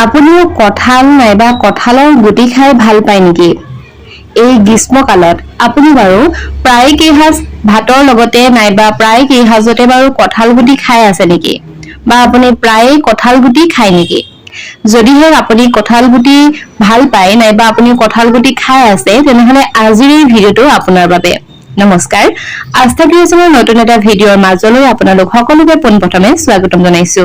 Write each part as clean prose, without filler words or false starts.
আপুনিও কঁঠাল নাইবা কঁঠালৰ গুটি খাই ভাল পায় নেকি? এই গ্ৰীষ্মকালত আপুনি বাৰু প্ৰায় কেইসাঁজ ভাতৰ লগতে নাইবা প্ৰায় কেইসাঁজতে বাৰু কঁঠাল গুটি খাই আছে নেকি? বা আপুনি প্ৰায় কঁঠাল গুটি খায় নেকি? যদিহে আপুনি কঁঠাল গুটি ভাল পায় নাইবা আপুনি কঁঠাল গুটি খাই আছে তেনেহলে আজিৰ এই ভিডিঅ'টো আপোনাৰ বাবে। নমস্কাৰ, আস্থা ক্ৰিয়েশ্যনৰ নতুন এটা ভিডিঅ'ৰ মাজলৈ আপোনালোক সকলোকে পোনপ্ৰথমে স্বাগতম জনাইছো।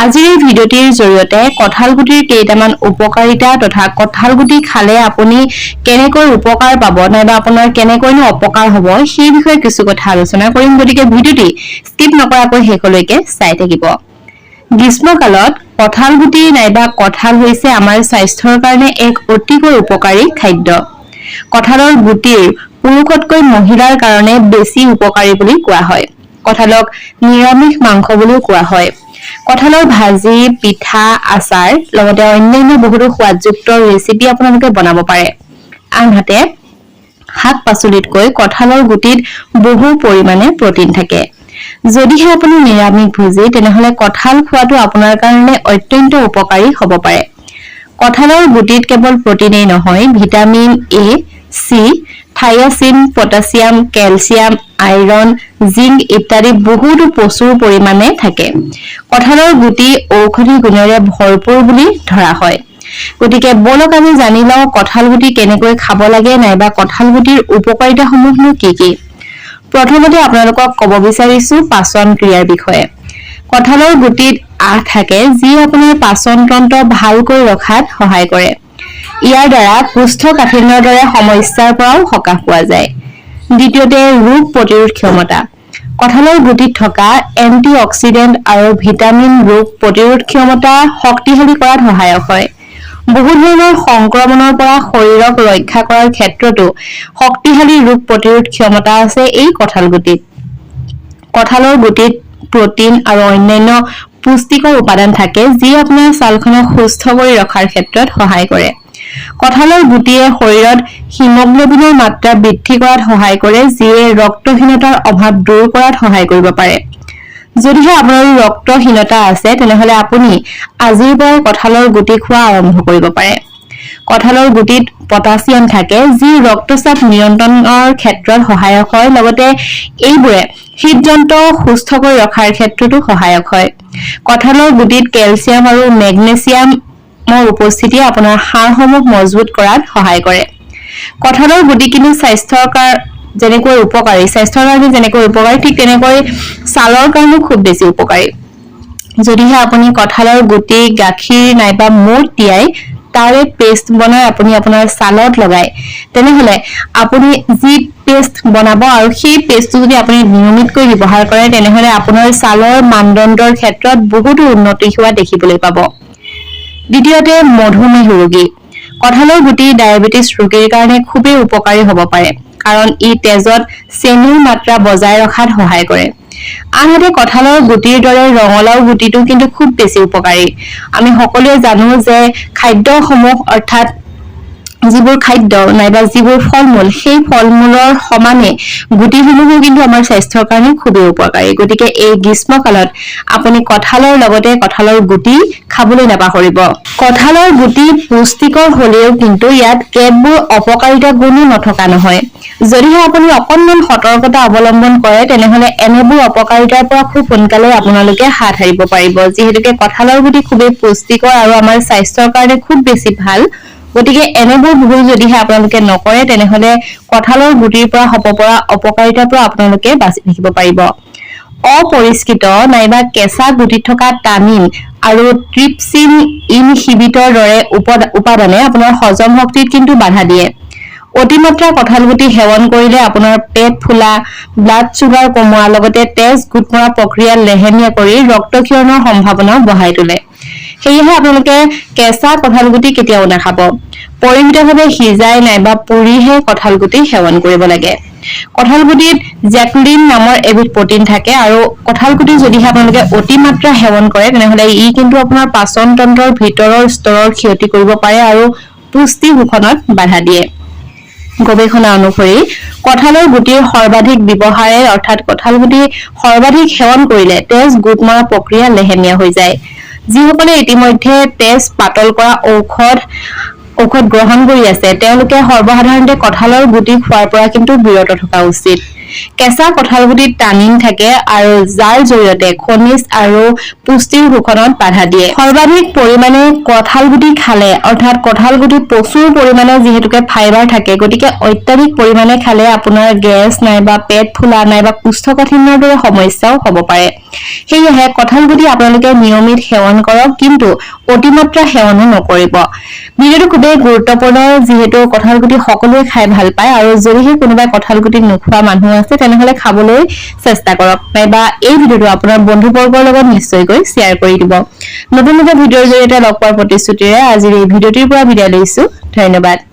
আজিৰ এই ভিডিঅ'টিৰ জৰিয়তে কঁঠাল গুটিৰ কেইটামান উপকাৰিতা তথা কঁঠাল গুটি খালে আপুনি কেনেকৈ উপকাৰ পাব নাইবা আপোনাৰ কেনেকৈনো অপকাৰ হ'ব সেই বিষয়ে কিছু কথা আলোচনা কৰিম, গতিকে ভিডিঅ'টি স্কিপ নকৰাকৈ শেষলৈকে চাই থাকিব। গ্ৰীষ্মকালত কঁঠাল গুটি নাইবা কঁঠাল হৈছে আমাৰ স্বাস্থ্যৰ কাৰণে এক অতিকৈ উপকাৰী খাদ্য। কঁঠালৰ গুটিৰ পুৰুষতকৈ মহিলাৰ কাৰণে বেছি উপকাৰী বুলি কোৱা হয়। কঁঠালক নিৰামিষ মাংস বুলিও কোৱা হয়। কঁঠালৰ ভাজি, পিঠা, আচাৰ লগতে অন্যান্য বহুতো সোৱাদযুক্ত ৰেচিপি আপোনালোকে বনাব পাৰে। আনহাতে শাক পাচলিতকৈ কঁঠালৰ গুটিত বহু পৰিমাণে প্ৰটিন থাকে। যদিহে আপুনি নিৰামিষ ভোজী তেনেহলে কঁঠাল খোৱাটো আপোনাৰ কাৰণে অত্যন্ত উপকাৰী হ'ব পাৰে। কঁঠালৰ গুটিত কেৱল প্ৰটিনেই নহয়, vitamin A, C, thiamine, potassium, calcium, iron, zinc ইত্যাদি বহুতো প্ৰচুৰ পৰিমাণে থাকে। কঁঠালৰ গুটি ঔষধি গুণেৰে ভৰপূৰ বুলি ধৰা হয়। গতিকে বলক আমি জানি লওঁ কঁঠাল গুটি কেনেকৈ খাব লাগে নাইবা কঁঠাল গুটিৰ উপকাৰিতাসমূহনো কি কি। প্ৰথমতে আপোনালোকক ক'ব বিচাৰিছো পাচন ক্ৰিয়াৰ বিষয়ে। কঁঠালৰ গুটিত আঁহ থাকে যি আপোনাৰ পাচন তন্ত্ৰ ভালকৈ ৰখাত সহায় কৰে। ইয়াৰ দ্বাৰা কোষ্ঠকাঠিন্যৰ দৰে সমস্যাৰ পৰাও সকাহ পোৱা যায়। দ্বিতীয়তে ৰোগ প্ৰতিৰোধ ক্ষমতা। কঁঠালৰ গুটিত থকা এন্টি অক্সিডেন্ট আৰু ভিটামিন ৰোগ প্ৰতিৰোধ ক্ষমতা শক্তিশালী কৰাত সহায়ক হয়। বহু ধৰণৰ সংক্ৰমণৰ পৰা শৰীৰক ৰক্ষা কৰাৰ ক্ষেত্ৰতো শক্তিশালী ৰোগ প্ৰতিৰোধ ক্ষমতা আছে এই কঁঠাল গুটিত। কঁঠালৰ গুটিত প্ৰটিন আৰু অন্যান্য পুষ্টিকৰ উপাদান থাকে যি আপোনাৰ ছালখনক সুস্থ কৰি ৰখাৰ ক্ষেত্ৰত সহায় কৰে। কঁঠালৰ গুটিয়ে শৰীৰত হিমোগ্লোবিনৰ মাত্ৰা বৃদ্ধি কৰাত সহায় কৰে, যিয়ে ৰক্তহীনতাৰ অভাৱ দূৰ কৰাত সহায় কৰিব পাৰে। যদিহে আপোনাৰ ৰক্তহীনতা আছে তেনেহলে আপুনি আজিৰ পৰাই কঁঠালৰ গুটি খোৱা আৰম্ভ কৰিব পাৰে। কঁঠালৰ গুটিত পটাছিয়াম থাকে যি ৰক্তচাপ নিয়ন্ত্ৰণৰ ক্ষেত্ৰত সহায়ক হয়, লগতে এইবোৰে হৃদযন্ত্ৰ সুস্থ কৰি ৰখাৰ ক্ষেত্ৰতো সহায়ক হয়। কঁঠালৰ গুটিত কেলছিয়াম আৰু মেগনেছিয়ামৰ উপস্থিতিয়ে আপোনাৰ হাড়সমূহ মজবুত কৰাত সহায় কৰে। কঁঠালৰ গুটি কিন্তু স্বাস্থ্যৰ কাৰণে যেনেকৈ উপকাৰী ঠিক তেনেকৈ ছালৰ কাৰণেও খুব বেছি উপকাৰী। যদিহে আপুনি কঁঠালৰ গুটি গাখীৰ নাইবা মৌ তিয়াই তাৰে পেষ্ট বনাই আপুনি আপোনাৰ ছালত লগায় তেনেহলে আপুনি যি পেষ্ট বনাব আৰু সেই পেষ্টটো যদি আপুনি নিয়মিতকৈ ব্যৱহাৰ কৰে তেনেহলে আপোনাৰ ছালৰ মানদণ্ডৰ ক্ষেত্ৰত বহুতো উন্নতি হোৱা দেখিবলৈ পাব। দ্বিতীয়তে মধুমেহ ৰোগী। কঁঠালৰ গুটি ডায়েবেটিছ ৰোগীৰ কাৰণে খুবেই উপকাৰী হ'ব পাৰে, কাৰণ ই তেজত চেনিৰ মাত্ৰা বজাই ৰখাত সহায় কৰে। আনহাতে কঁঠালৰ গুটিৰ দৰে ৰঙালাও গুটিটো কিন্তু খুব বেছি উপকাৰী। আমি সকলোৱে জানো যে খাদ্যসমূহ অৰ্থাৎ যিবোৰ খাদ্য নাইবা যিবোৰ ফল মূল সেই ফল মূলৰ সমানে গুটিসমূহো কিন্তু আমাৰ স্বাস্থ্যৰ কাৰণে খুবেই উপকাৰী। গতিকে এই গ্ৰীষ্মকালত আপুনি কঁঠালৰ লগতে কঁঠালৰ গুটি খাবলৈ নাপাহৰিব। কঁঠালৰ গুটি পুষ্টিকৰ হলেও কিন্তু ইয়াত কেতবোৰ অপকাৰিতা গুণো নথকা নহয়। যদিহে আপুনি অকণমান সতৰ্কতা অৱলম্বন কৰে তেনেহলে এনেবোৰ অপকাৰিতাৰ পৰা খুব সোনকালে আপোনালোকে হাত সাৰিব পাৰিব, যিহেতুকে কঁঠালৰ গুটি খুবেই পুষ্টিকৰ আৰু আমাৰ স্বাস্থ্যৰ কাৰণে খুব বেছি ভাল। গতিকে এনেবোৰ ভুল যদিহে আপোনালোকে নকৰে তেনেহলে কঁঠালৰ গুটিৰ পৰা হ'ব পৰা অপকাৰিতাৰ পৰা আপোনালোকে বাচি থাকিব পাৰিব। অপৰিস্কৃত নাইবা কেঁচা গুটিত থকা টানিন আৰু ট্ৰিপচিন ইনহিবিটৰ দৰে উপাদানে আপোনাৰ হজম শক্তিত কিন্তু বাধা দিয়ে। অতিমাত্ৰা কঁঠাল গুটি সেৱন কৰিলে আপোনাৰ পেট ফুলা, ব্লাড চুগাৰ কমোৱা লগতে তেজ গোট মৰা প্ৰক্ৰিয়া লেহেমীয়া কৰি ৰক্তক্ষৰণৰ সম্ভাৱনা বঢ়াই তোলে। সেয়েহে আপোনালোকে কেঁচা কঁঠাল গুটি কেতিয়াও নাখাব। পৰিমিতভাৱে সিজাই নাইবা পুৰিহে কঁঠাল গুটি সেৱন কৰিব লাগে। কঁঠাল গুটিত জেকলিন নামৰ এবিধ প্ৰটিন থাকে আৰু কঁঠাল গুটি যদিহে আপোনালোকে অতিমাত্ৰা সেৱন কৰে তেনেহলে ই কিন্তু আপোনাৰ পাচন তন্ত্ৰৰ ভিতৰৰ স্তৰৰ ক্ষতি কৰিব পাৰে আৰু পুষ্টি শোষণত বাধা দিয়ে। গৱেষণা অনুসৰি কঁঠালৰ গুটিৰ সৰ্বাধিক ব্যৱহাৰে অৰ্থাৎ কঁঠাল গুটি সৰ্বাধিক সেৱন কৰিলে তেজ গোট মৰা প্ৰক্ৰিয়া লেহেমীয়া হৈ যায়। যিসকলে ইতিমধ্যে তেজ পাতল কৰা ঔষধ গ্ৰহণ কৰি আছে তেওঁলোকে সৰ্বসাধাৰণতে কঁঠালৰ গুটি খোৱাৰ পৰা কিন্তু বিৰত থকা উচিত। কেঁচা কঁঠাল গুটিত টানিন থাকে আৰু যাৰ জৰিয়তে খনিজ আৰু পুষ্টিৰ শোষণত বাধা দিয়ে। সৰ্বাধিক পৰিমাণে কঁঠাল গুটি খালে অৰ্থাৎ কঁঠাল গুটিত প্ৰচুৰ পৰিমাণে যিহেতুকে ফাইবাৰ থাকে গতিকে অত্যাধিক পৰিমাণে খালে আপোনাৰ গেছ নাইবা পেট ফুলা নাইবা কোষ্ঠকাঠিন্যৰ দৰে সমস্যাও হ'ব পাৰে। সেয়েহে কঁঠাল গুটি আপোনালোকে নিয়মিত সেৱন কৰক কিন্তু অতিমাত্ৰা সেৱনো নকৰিব। ভিডিঅ'টো খুবেই গুৰুত্বপূৰ্ণ যিহেতু কঁঠাল গুটি সকলোৱে খাই ভাল পায় আৰু যদিহে কোনোবাই কঁঠাল গুটি নোখোৱা মানুহ আছে তেনেহলে খাবলৈ চেষ্টা কৰক নাইবা এই ভিডিঅ'টো আপোনাৰ বন্ধুবৰ্গৰ লগত নিশ্চয়কৈ শ্বেয়াৰ কৰি দিব। নতুন ভিডিঅ'ৰ জৰিয়তে লগ পোৱাৰ প্ৰতিশ্ৰুতিৰে আজিৰ এই ভিডিঅ'টিৰ পৰা বিদায় লৈছো। ধন্যবাদ।